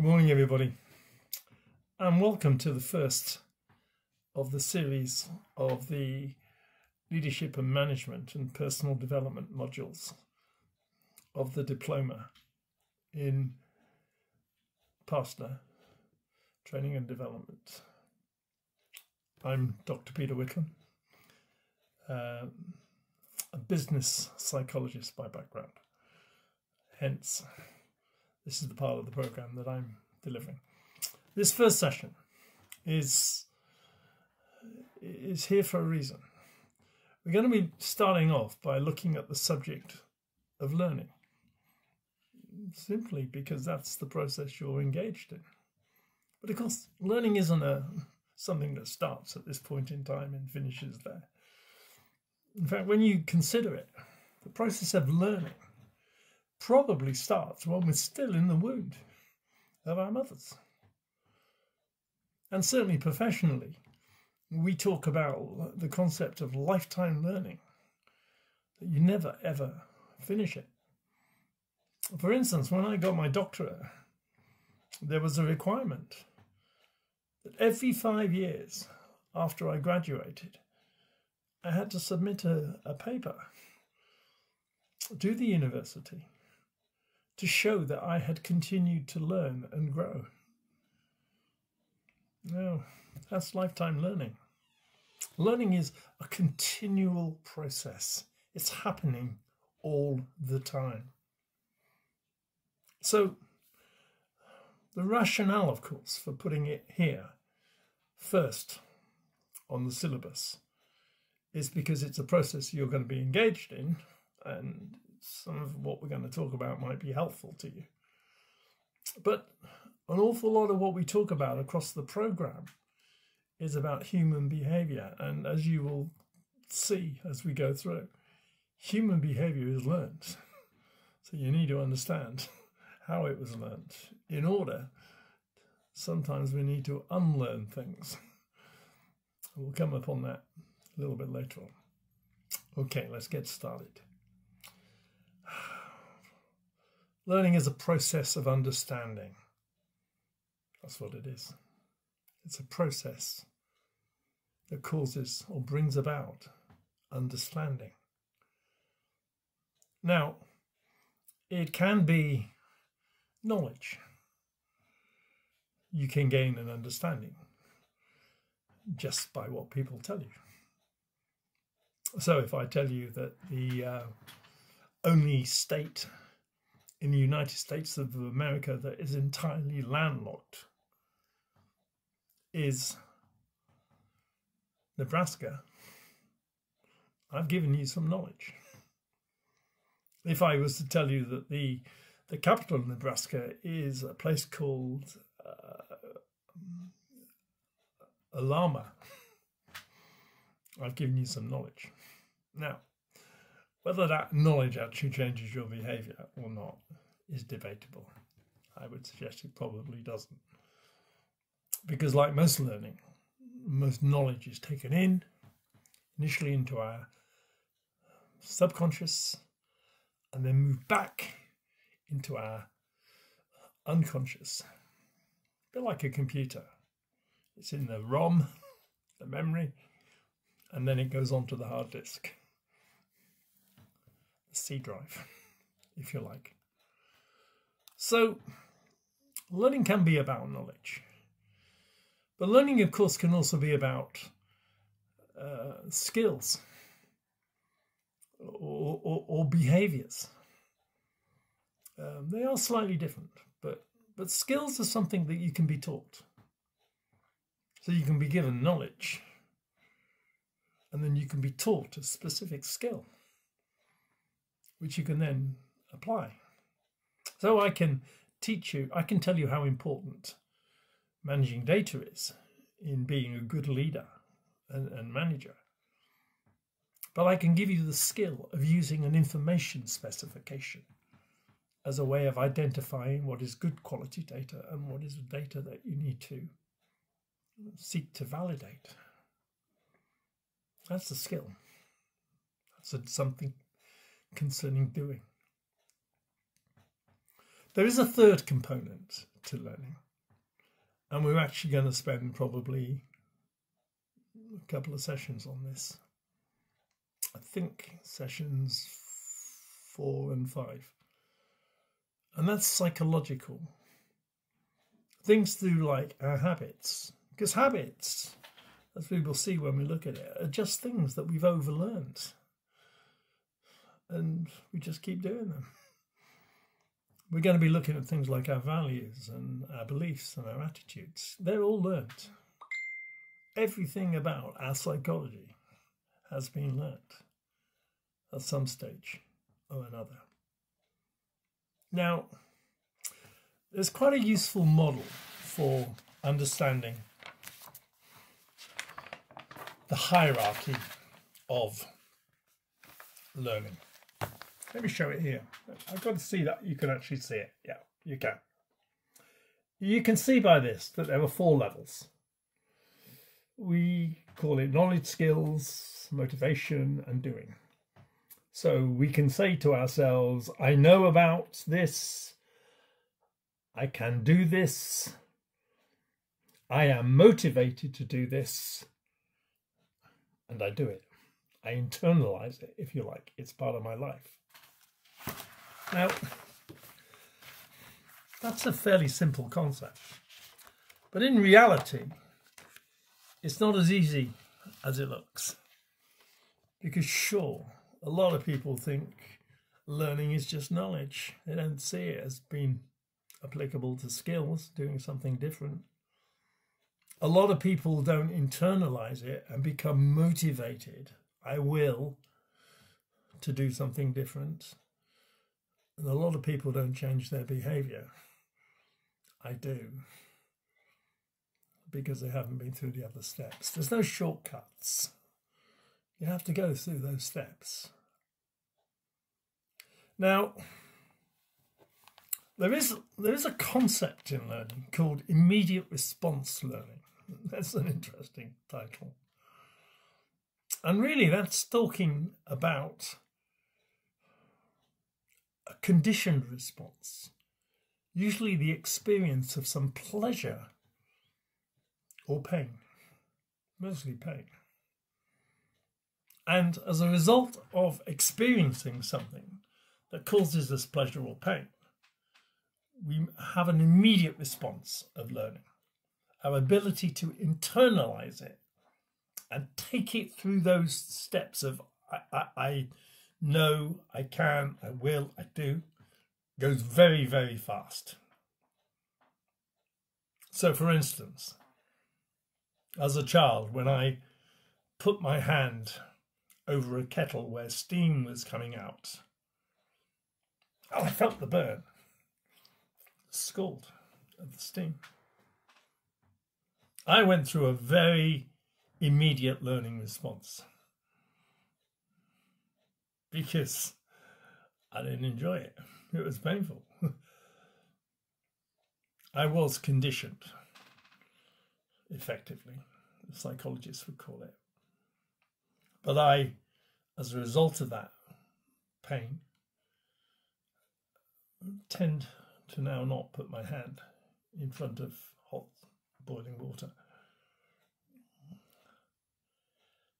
Good morning, everybody, and welcome to the first of the series of the Leadership and Management and Personal Development modules of the Diploma in Partner Training and Development. I'm Dr. Peter Whitlam, a business psychologist by background. Hence, this is the part of the program that I'm delivering. This first session is here for a reason. We're going to be starting off by looking at the subject of learning, simply because that's the process you're engaged in. But of course, learning isn't something that starts at this point in time and finishes there. In fact, when you consider it, the process of learning probably starts when we're still in the womb of our mothers. And certainly professionally, we talk about the concept of lifetime learning, that you never ever finish it. For instance, when I got my doctorate, there was a requirement that every 5 years after I graduated, I had to submit a paper to the university to show that I had continued to learn and grow. Now, that's lifetime learning. Learning is a continual process. It's happening all the time. So, the rationale, of course, for putting it here first on the syllabus is because it's a process you're going to be engaged in, and some of what we're going to talk about might be helpful to you. But an awful lot of what we talk about across the program is about human behavior. And as you will see as we go through, human behavior is learned. So you need to understand how it was learned. In order, sometimes we need to unlearn things. We'll come upon that a little bit later on. Okay, let's get started. Learning is a process of understanding. That's what it is. It's a process that causes or brings about understanding. Now, it can be knowledge. You can gain an understanding just by what people tell you. So if I tell you that the only state in the United States of America that is entirely landlocked is Nebraska, I've given you some knowledge. If I was to tell you that the capital of Nebraska is a place called Alama, I've given you some knowledge. Now, whether that knowledge actually changes your behaviour or not is debatable. I would suggest it probably doesn't. Because like most learning, most knowledge is taken in, initially into our subconscious, and then moved back into our unconscious. A bit like a computer. It's in the ROM, the memory, and then it goes onto the hard disk. C drive, if you like. So, learning can be about knowledge. But learning, of course, can also be about skills or behaviors. They are slightly different, but skills are something that you can be taught. So you can be given knowledge, and then you can be taught a specific skill, which you can then apply. So I can teach you, I can tell you how important managing data is in being a good leader and manager. But I can give you the skill of using an information specification as a way of identifying what is good quality data and what is data that you need to seek to validate. That's a skill. That's something concerning doing. There is a third component to learning. And we're actually going to spend probably a couple of sessions on this. I think sessions 4 and 5. And that's psychological. Things through like our habits. Because habits, as we will see when we look at it, are just things that we've overlearned. And we just keep doing them. We're going to be looking at things like our values and our beliefs and our attitudes. They're all learned. Everything about our psychology has been learned at some stage or another. Now, there's quite a useful model for understanding the hierarchy of learning. Let me show it here. I've got to see that you can actually see it. Yeah, you can. You can see by this that there are 4 levels. We call it knowledge, skills, motivation, and doing. So we can say to ourselves, I know about this, I can do this, I am motivated to do this, and I do it. I internalize it, if you like. It's part of my life. Now, that's a fairly simple concept. But in reality, it's not as easy as it looks. Because sure, a lot of people think learning is just knowledge. They don't see it as being applicable to skills, doing something different. A lot of people don't internalize it and become motivated, I will, to do something different. And a lot of people don't change their behavior. I do. Because they haven't been through the other steps. There's no shortcuts. You have to go through those steps. Now, there is a concept in learning called immediate response learning. That's an interesting title. And really that's talking about a conditioned response, usually the experience of some pleasure or pain, mostly pain. And as a result of experiencing something that causes us pleasure or pain, we have an immediate response of learning, our ability to internalize it and take it through those steps of I know, I can, I will, I do, goes very, very fast. So for instance, as a child, when I put my hand over a kettle where steam was coming out, I felt the burn, scald of the steam. I went through a very immediate learning response because I didn't enjoy it. It was painful. I was conditioned, effectively, the psychologists would call it. But I, as a result of that pain, tend to now not put my hand in front of hot boiling water.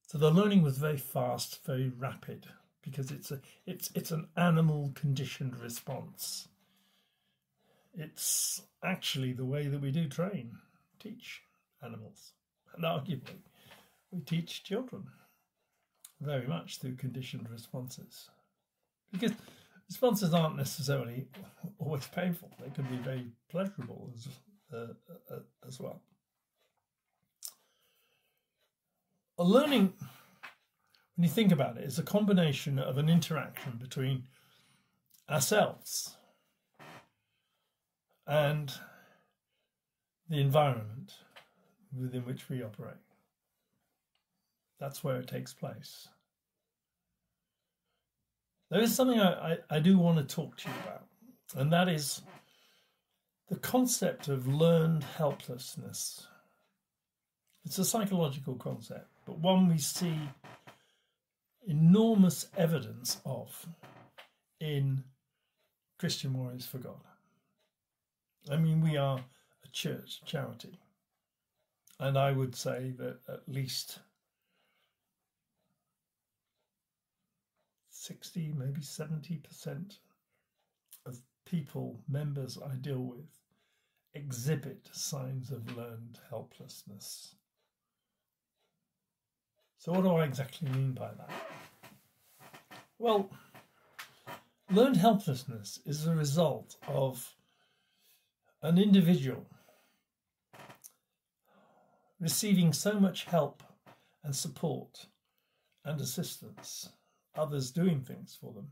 So the learning was very fast, very rapid, because it's an animal conditioned response. It's actually the way that we do teach animals, and arguably we teach children very much through conditioned responses, because responses aren't necessarily always painful. They can be very pleasurable as well. A learning, when you think about it, is a combination of an interaction between ourselves and the environment within which we operate. That's where it takes place. There is something I do want to talk to you about, and that is the concept of learned helplessness. It's a psychological concept, but one we see enormous evidence of in Christian Warriors for God. I mean, we are a church charity, and I would say that at least 60, maybe 70% of people, members I deal with, exhibit signs of learned helplessness. So what do I exactly mean by that? Well, learned helplessness is a result of an individual receiving so much help and support and assistance, others doing things for them,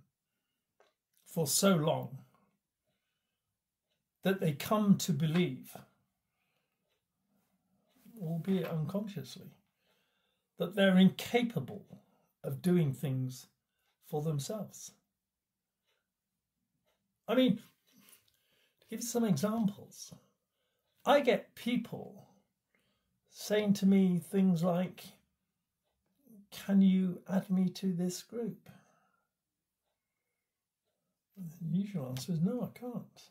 for so long, that they come to believe, albeit unconsciously, that they're incapable of doing things for themselves. I mean, to give you some examples, I get people saying to me things like, "Can you add me to this group?" The usual answer is no, I can't.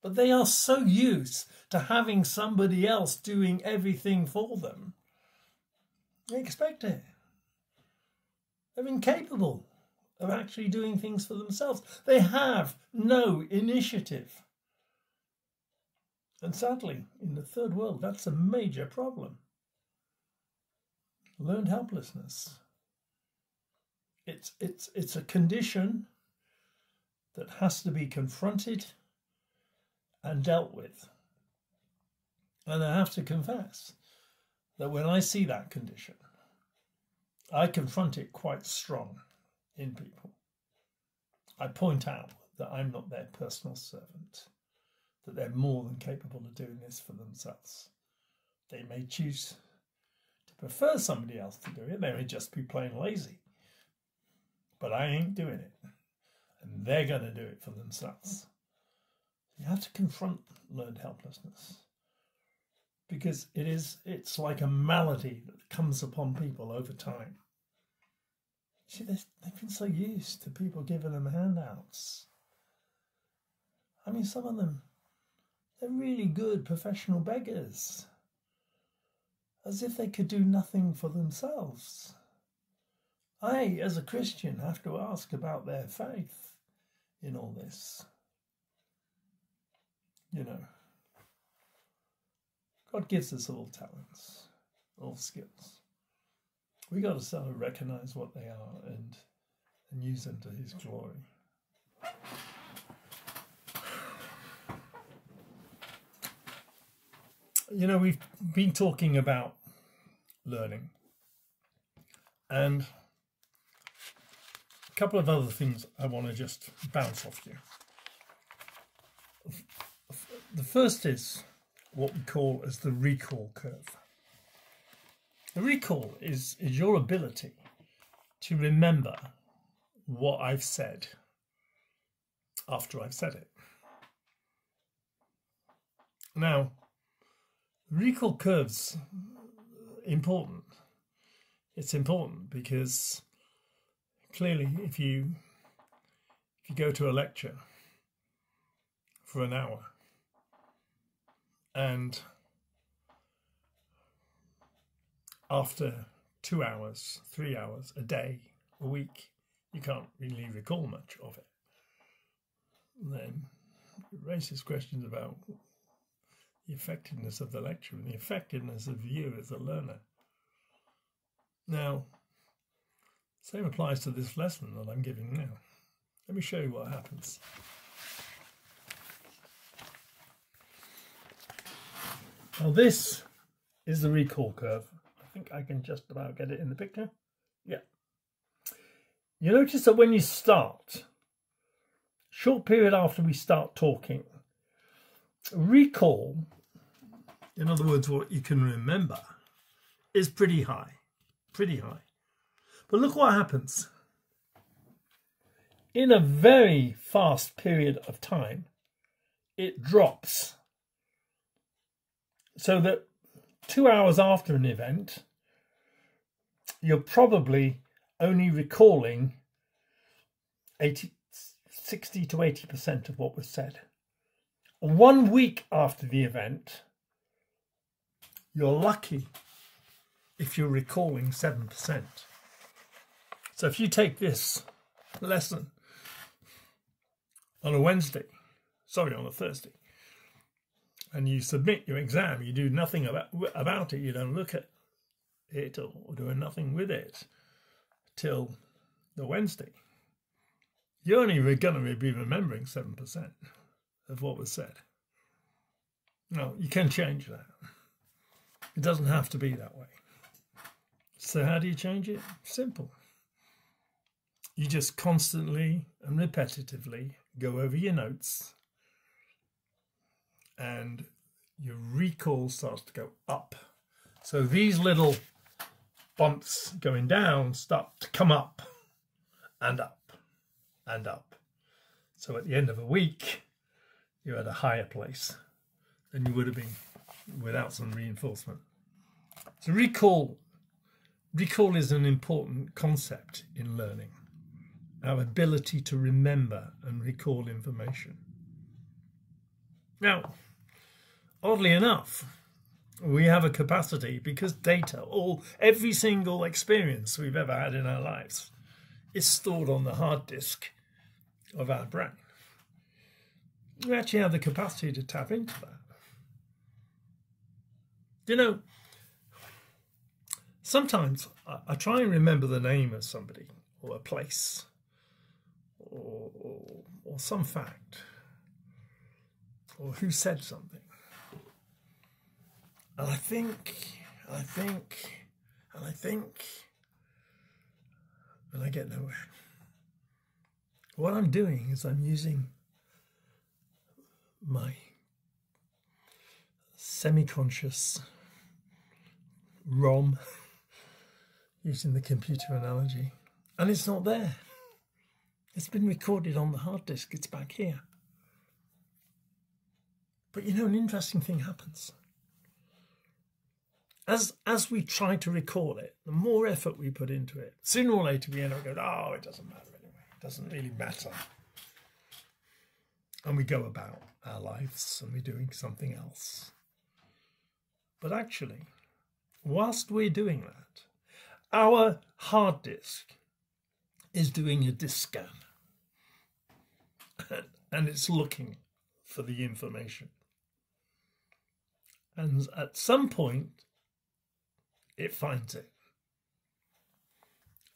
But they are so used to having somebody else doing everything for them, they expect it. They're incapable of actually doing things for themselves. They have no initiative. And sadly, in the third world, that's a major problem. Learned helplessness. It's a condition that has to be confronted and dealt with. And I have to confess that when I see that condition, I confront it quite strong in people. I point out that I'm not their personal servant, that they're more than capable of doing this for themselves. They may choose to prefer somebody else to do it. They may just be plain lazy. But I ain't doing it. And they're going to do it for themselves. You have to confront learned helplessness, because it's like a malady that comes upon people over time. See, they've been so used to people giving them handouts. I mean, some of them, they're really good professional beggars, as if they could do nothing for themselves. I, as a Christian, have to ask about their faith in all this. You know, God gives us all talents, all skills. We got to sort of recognize what they are and use them to His glory. You know, we've been talking about learning, and a couple of other things I want to just bounce off you. The first is what we call as the recall curve. The recall is your ability to remember what I've said after I've said it. Now, recall curve's important. It's important because clearly if you go to a lecture for an hour and after 2 hours, 3 hours, a day, a week, you can't really recall much of it, then it raises questions about the effectiveness of the lecture and the effectiveness of you as a learner. Now, same applies to this lesson that I'm giving now. Let me show you what happens. Now this is the recall curve. I think I can just about get it in the picture. Yeah. You notice that when you start, short period after we start talking, recall, in other words, what you can remember, is pretty high. Pretty high. But look what happens. In a very fast period of time, it drops. So that 2 hours after an event, you're probably only recalling 60 to 80% of what was said. 1 week after the event, you're lucky if you're recalling 7%. So if you take this lesson on a on a Thursday, and you submit your exam, you do nothing about it, you don't look at it or do nothing with it till the Wednesday, you're only going to be remembering 7% of what was said. No, you can change that. It doesn't have to be that way. So how do you change it? Simple. You just constantly and repetitively go over your notes, and your recall starts to go up. So these little bumps going down start to come up and up and up. So at the end of a week, you're at a higher place than you would have been without some reinforcement. So recall is an important concept in learning. Our ability to remember and recall information. Now, oddly enough, we have a capacity, because every single experience we've ever had in our lives is stored on the hard disk of our brain. We actually have the capacity to tap into that. You know, sometimes I try and remember the name of somebody or a place or some fact or who said something. And I think, and I get nowhere. What I'm doing is I'm using my semi-conscious ROM, using the computer analogy, and it's not there. It's been recorded on the hard disk. It's back here. But you know, an interesting thing happens. As we try to recall it, the more effort we put into it, sooner or later we end up going, oh, it doesn't matter anyway. It doesn't really matter. And we go about our lives and we're doing something else. But actually, whilst we're doing that, our hard disk is doing a disk scan. And it's looking for the information. And at some point, it finds it.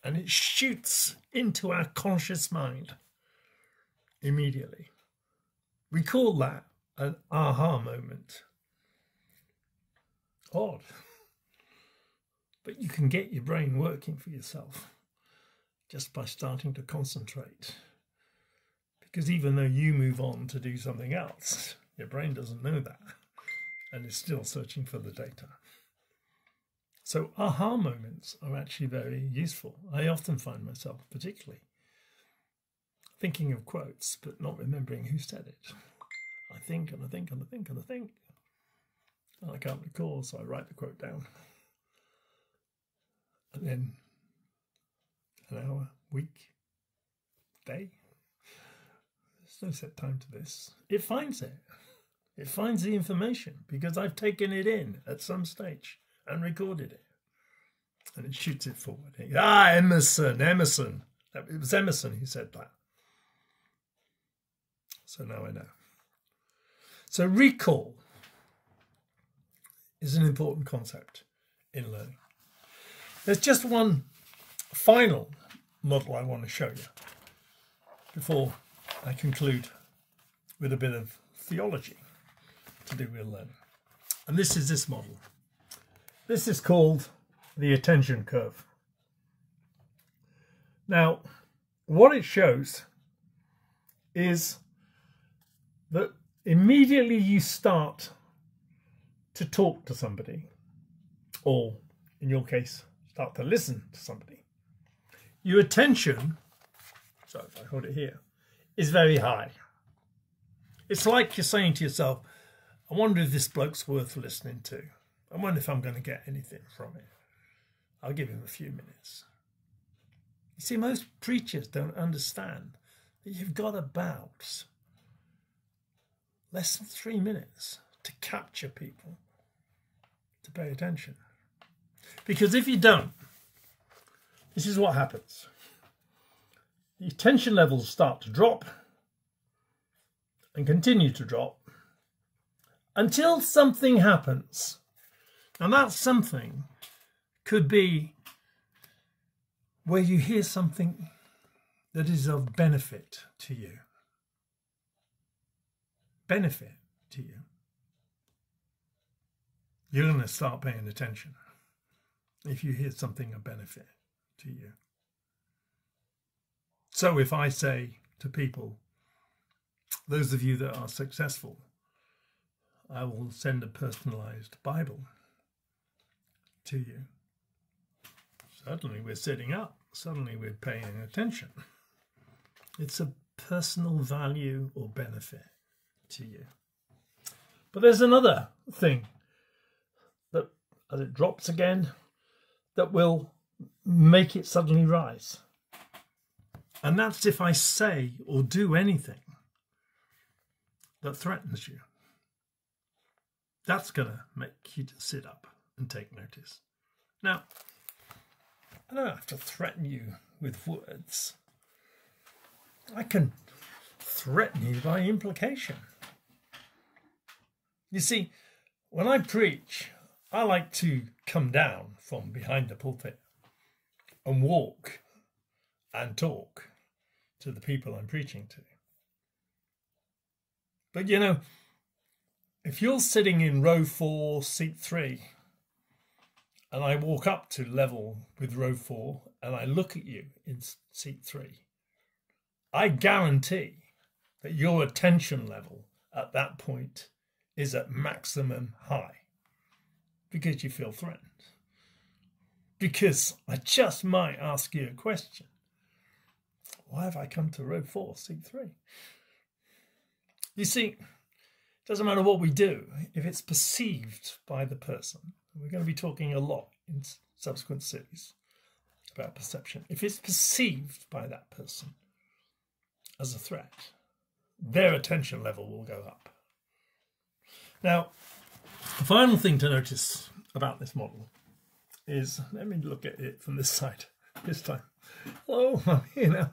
And it shoots into our conscious mind immediately. We call that an aha moment. Odd. But you can get your brain working for yourself just by starting to concentrate. Because even though you move on to do something else, your brain doesn't know that and is still searching for the data. So aha moments are actually very useful. I often find myself particularly thinking of quotes, but not remembering who said it. I think and I think and I think and I think. And I can't recall, so I write the quote down. And then an hour, week, day. There's no set time to this. It finds it. It finds the information because I've taken it in at some stage and recorded it. And it shoots it forward. Emerson. It was Emerson who said that. So now I know. So recall is an important concept in learning. There's just one final model I want to show you before I conclude with a bit of theology to do with learning. And this is this model. This is called the attention curve. Now, what it shows is that immediately you start to talk to somebody, or in your case, start to listen to somebody, your attention, so if I hold it here, is very high. It's like you're saying to yourself, I wonder if this bloke's worth listening to. I wonder if I'm going to get anything from it. I'll give him a few minutes. You see, most preachers don't understand that you've got about less than 3 minutes to capture people to pay attention. Because if you don't, this is what happens. The attention levels start to drop and continue to drop until something happens. And that something could be where you hear something that is of benefit to you. Benefit to you. You're going to start paying attention if you hear something of benefit to you. So if I say to people, those of you that are successful, I will send a personalized Bible to you. Suddenly we're sitting up. Suddenly we're paying attention. It's a personal value or benefit to you. But there's another thing that, as it drops again, that will make it suddenly rise. And that's if I say or do anything that threatens you. That's going to make you sit up and take notice. Now, I don't have to threaten you with words. I can threaten you by implication. You see, when I preach, I like to come down from behind the pulpit and walk and talk to the people I'm preaching to. But you know, if you're sitting in row 4, seat 3, and I walk up to level with row 4 and I look at you in seat 3, I guarantee that your attention level at that point is at maximum high because you feel threatened. Because I just might ask you a question. Why have I come to row 4, seat 3? You see, it doesn't matter what we do, if it's perceived by the person. We're going to be talking a lot in subsequent series about perception. If it's perceived by that person as a threat, their attention level will go up. Now, the final thing to notice about this model is, let me look at it from this side this time. Hello, I'm here now.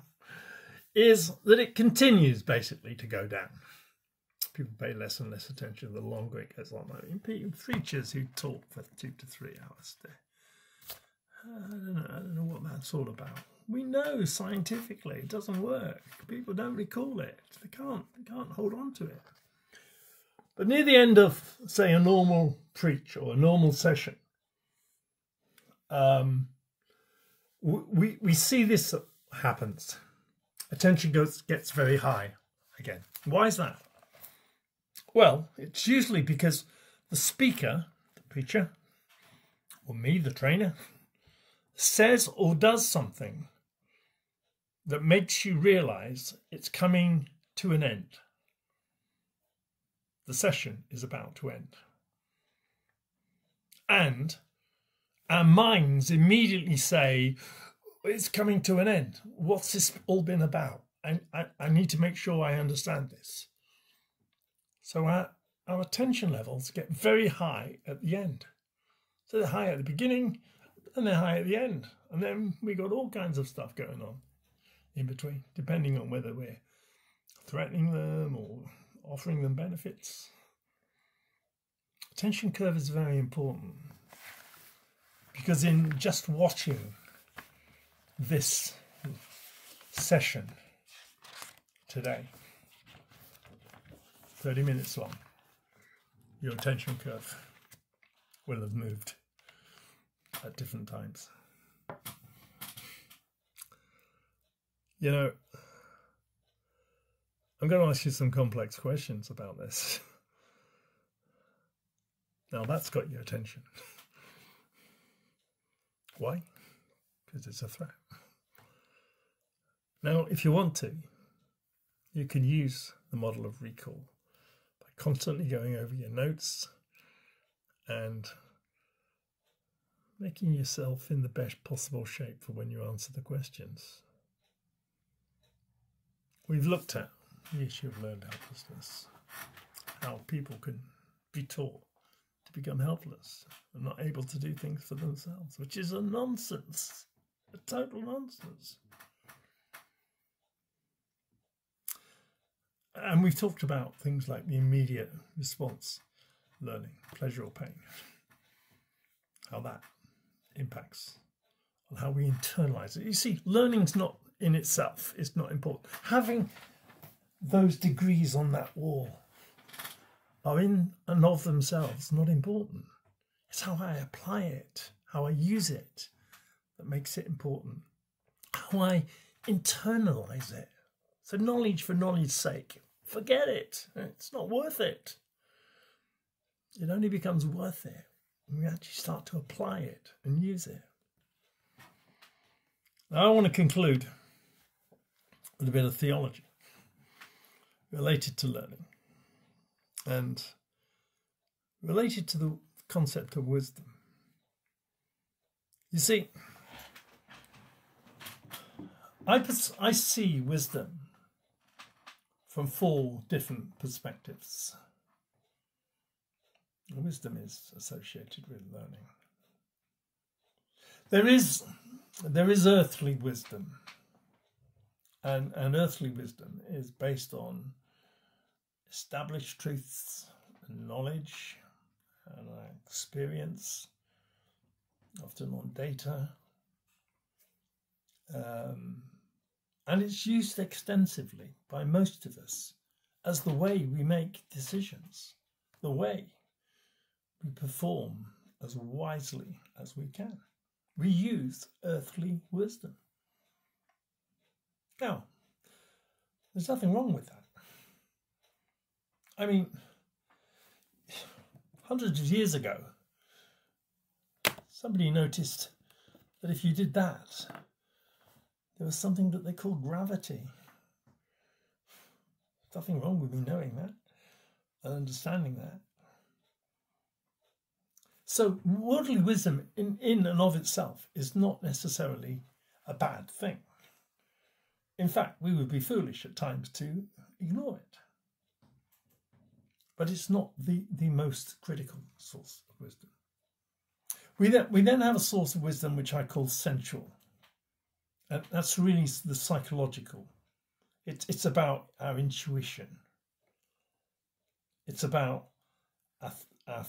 Is that it continues basically to go down. People pay less and less attention the longer it goes on. I mean, preachers who talk for 2 to 3 hours a day. I don't know what that's all about. We know scientifically it doesn't work. People don't recall it. They can't hold on to it. But near the end of, say, a normal preach or a normal session, we see this happens. Attention gets very high again. Why is that? Well, it's usually because the speaker, the preacher, or me, the trainer, says or does something that makes you realize it's coming to an end. The session is about to end. And our minds immediately say, it's coming to an end. What's this all been about? I need to make sure I understand this. So our attention levels get very high at the end. So they're high at the beginning and they're high at the end. And then we got all kinds of stuff going on in between, depending on whether we're threatening them or offering them benefits. Attention curve is very important because in just watching this session today, 30 minutes long, your attention curve will have moved at different times. You know, I'm going to ask you some complex questions about this. Now that's got your attention. Why? Because it's a threat. Now, if you want to, you can use the model of recall by constantly going over your notes and making yourself in the best possible shape for when you answer the questions. We've looked at the issue of learned helplessness, how people can be taught to become helpless and not able to do things for themselves, which is a nonsense, a total nonsense. And we've talked about things like the immediate response learning, pleasure or pain, how that impacts on how we internalize it. You see, learning's not in itself, it's not important. Having those degrees on that wall are in and of themselves not important. It's how I apply it, how I use it, that makes it important. How I internalize it. So knowledge for knowledge's sake, forget it. It's not worth it. It only becomes worth it when we actually start to apply it and use it. Now I want to conclude with a bit of theology related to learning and related to the concept of wisdom. You see, I see wisdom from 4 different perspectives. Wisdom is associated with learning. There is earthly wisdom, and earthly wisdom is based on established truths and knowledge and experience, often on data, and it's used extensively by most of us as the way we make decisions, the way we perform as wisely as we can. We use earthly wisdom. Now, there's nothing wrong with that. I mean, hundreds of years ago, somebody noticed that if you did that, there was something that they called gravity. Nothing wrong with me knowing that and understanding that. So worldly wisdom in and of itself is not necessarily a bad thing. In fact, we would be foolish at times to ignore it. But it's not the most critical source of wisdom. We then have a source of wisdom which I call sensual. And that's really the psychological. It's about our intuition. It's about our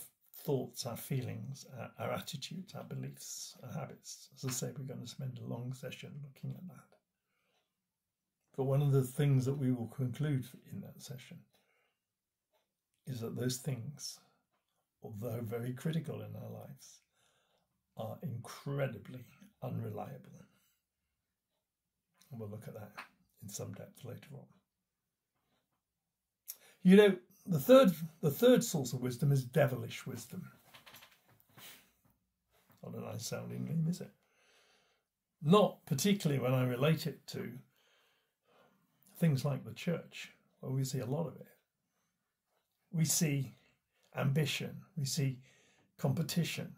thoughts, our feelings, our attitudes, our beliefs, our habits. As I say, we're going to spend a long session looking at that. But one of the things that we will conclude in that session is that those things, although very critical in our lives, are incredibly unreliable. And we'll look at that in some depth later on. You know, the third source of wisdom is devilish wisdom. Not a nice sounding name, is it? Not particularly when I relate it to things like the church, where we see a lot of it. We see ambition, we see competition,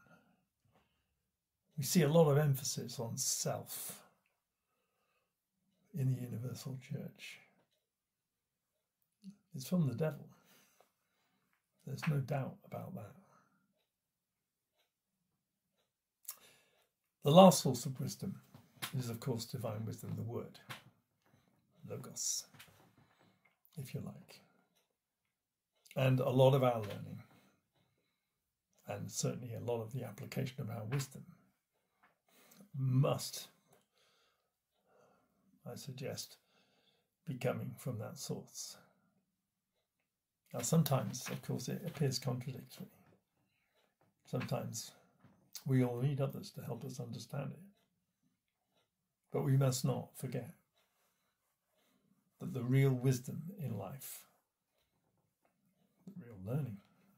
we see a lot of emphasis on self in the universal church. It's from the devil. There's no doubt about that. The last source of wisdom is, of course, divine wisdom, the word, logos, if you like. And a lot of our learning, and certainly a lot of the application of our wisdom, must, I suggest, be coming from that source. Now, sometimes, of course, it appears contradictory. Sometimes we all need others to help us understand it. But we must not forget that the real wisdom in life, the real learning,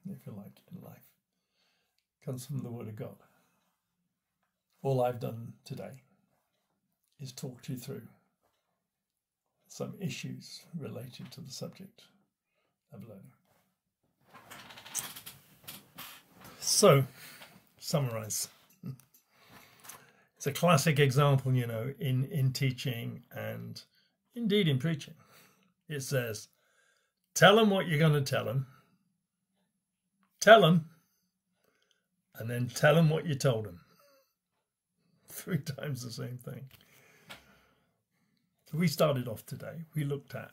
if you like, in life, comes from the Word of God. All I've done today is talk to you through some issues related to the subject of learning. So, summarize. It's a classic example, you know, in teaching and indeed in preaching. It says, tell them what you're going to tell them Tell them, and then tell them what you told them. 3 times the same thing. So we started off today. We looked at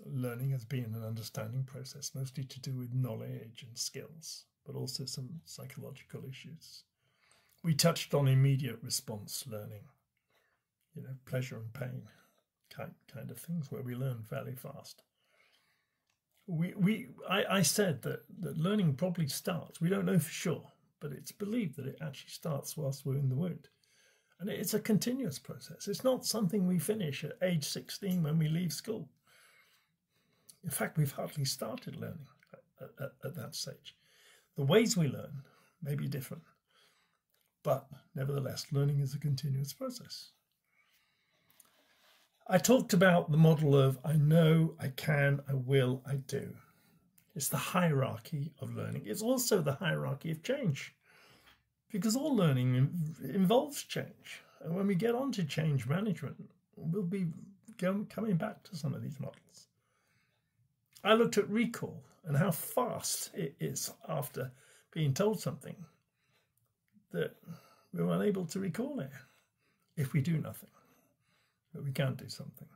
learning as being an understanding process, mostly to do with knowledge and skills, but also some psychological issues. We touched on immediate response learning, pleasure and pain kind of things where we learn fairly fast. I said that learning probably starts, we don't know for sure, but it's believed that it actually starts whilst we're in the womb. And it's a continuous process. It's not something we finish at age 16 when we leave school. In fact, we've hardly started learning at that stage. The ways we learn may be different, but nevertheless, learning is a continuous process. I talked about the model of I know, I can, I will, I do. It's the hierarchy of learning. It's also the hierarchy of change, because all learning involves change. And when we get on to change management, we'll be coming back to some of these models. I looked at recall and how fast it is after being told something that we're unable to recall it if we do nothing. But we can do something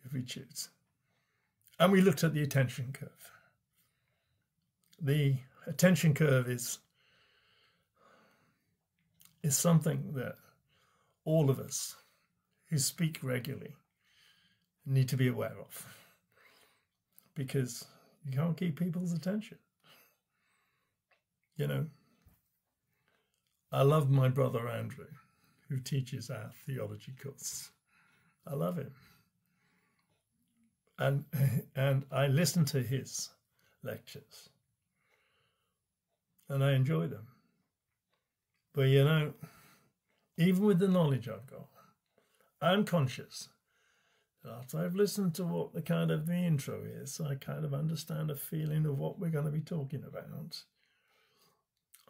if we choose. And we looked at the attention curve. The attention curve is something that all of us who speak regularly need to be aware of, because you can't keep people's attention. I love my brother Andrew, who teaches our theology course. I love him. And I listen to his lectures and I enjoy them. But even with the knowledge I've got, I'm conscious that after I've listened to what the intro is, I kind of understand a feeling of what we're going to be talking about.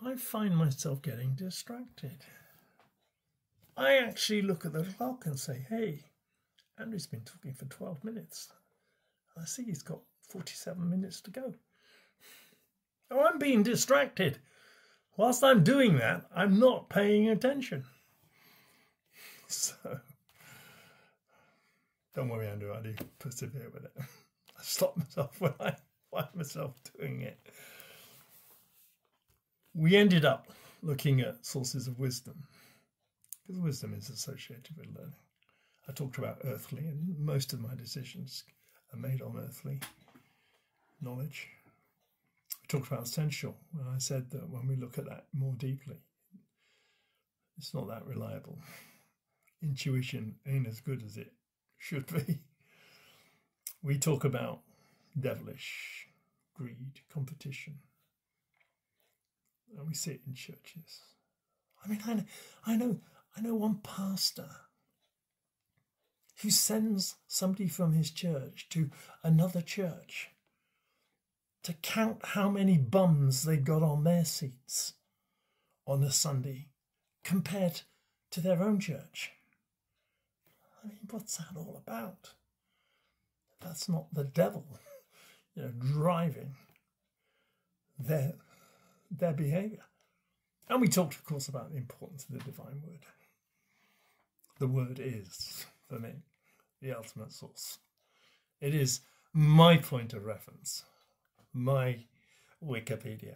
I find myself getting distracted. I actually look at the clock and say, hey, Andrew's been talking for 12 minutes. I see he's got 47 minutes to go. Oh, I'm being distracted. Whilst I'm doing that, I'm not paying attention. So, don't worry, Andrew, I do persevere with it. I stop myself when I find myself doing it. We ended up looking at sources of wisdom, because wisdom is associated with learning. I talked about earthly, and most of my decisions are made on earthly knowledge. I talked about essential, and I said that when we look at that more deeply, it's not that reliable. Intuition ain't as good as it should be. We talk about devilish, greed, competition, and we see it in churches. I know one pastor who sends somebody from his church to another church to count how many bums they've got on their seats on a Sunday compared to their own church. What's that all about? That's not the devil, driving their behaviour. And we talked, of course, about the importance of the divine word. The word is, for me, the ultimate source. It is my point of reference, my Wikipedia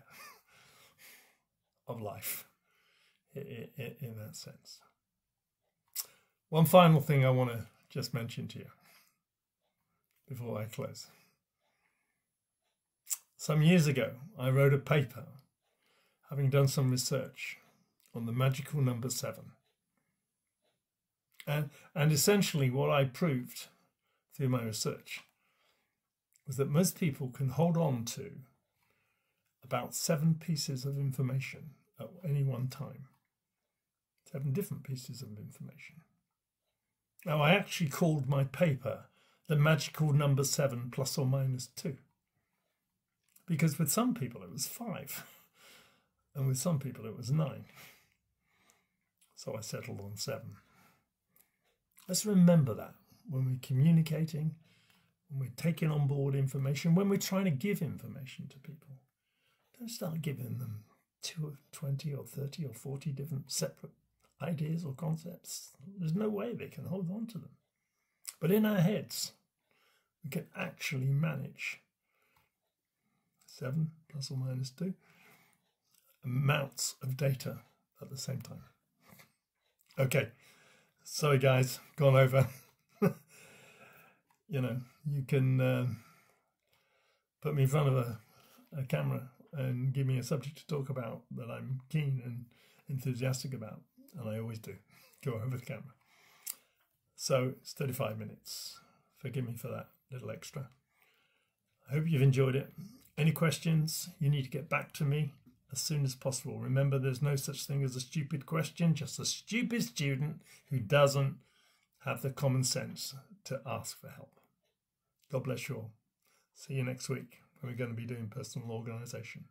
of life, in that sense. One final thing I want to just mention to you before I close. Some years ago, I wrote a paper having done some research on the magical number 7. And essentially what I proved through my research was that most people can hold on to about 7 pieces of information at any one time. 7 different pieces of information. Now, I actually called my paper the magical number 7 plus or minus 2. Because with some people it was 5. And with some people it was 9. So I settled on 7. Let's remember that when we're communicating, when we're taking on board information, when we're trying to give information to people. don't start giving them 20 or 30 or 40 different separate ideas or concepts. There's no way they can hold on to them. But in our heads, we can actually manage 7 plus or minus 2 amounts of data at the same time. Okay, sorry guys, gone over. You know, you can put me in front of a camera and give me a subject to talk about that I'm keen and enthusiastic about, and I always do go over the camera. So it's 35 minutes. Forgive me for that little extra. I hope you've enjoyed it. Any questions, you need to get back to me as soon as possible. Remember, there's no such thing as a stupid question, just a stupid student who doesn't have the common sense to ask for help. God bless you all. See you next week when we're going to be doing personal organisation.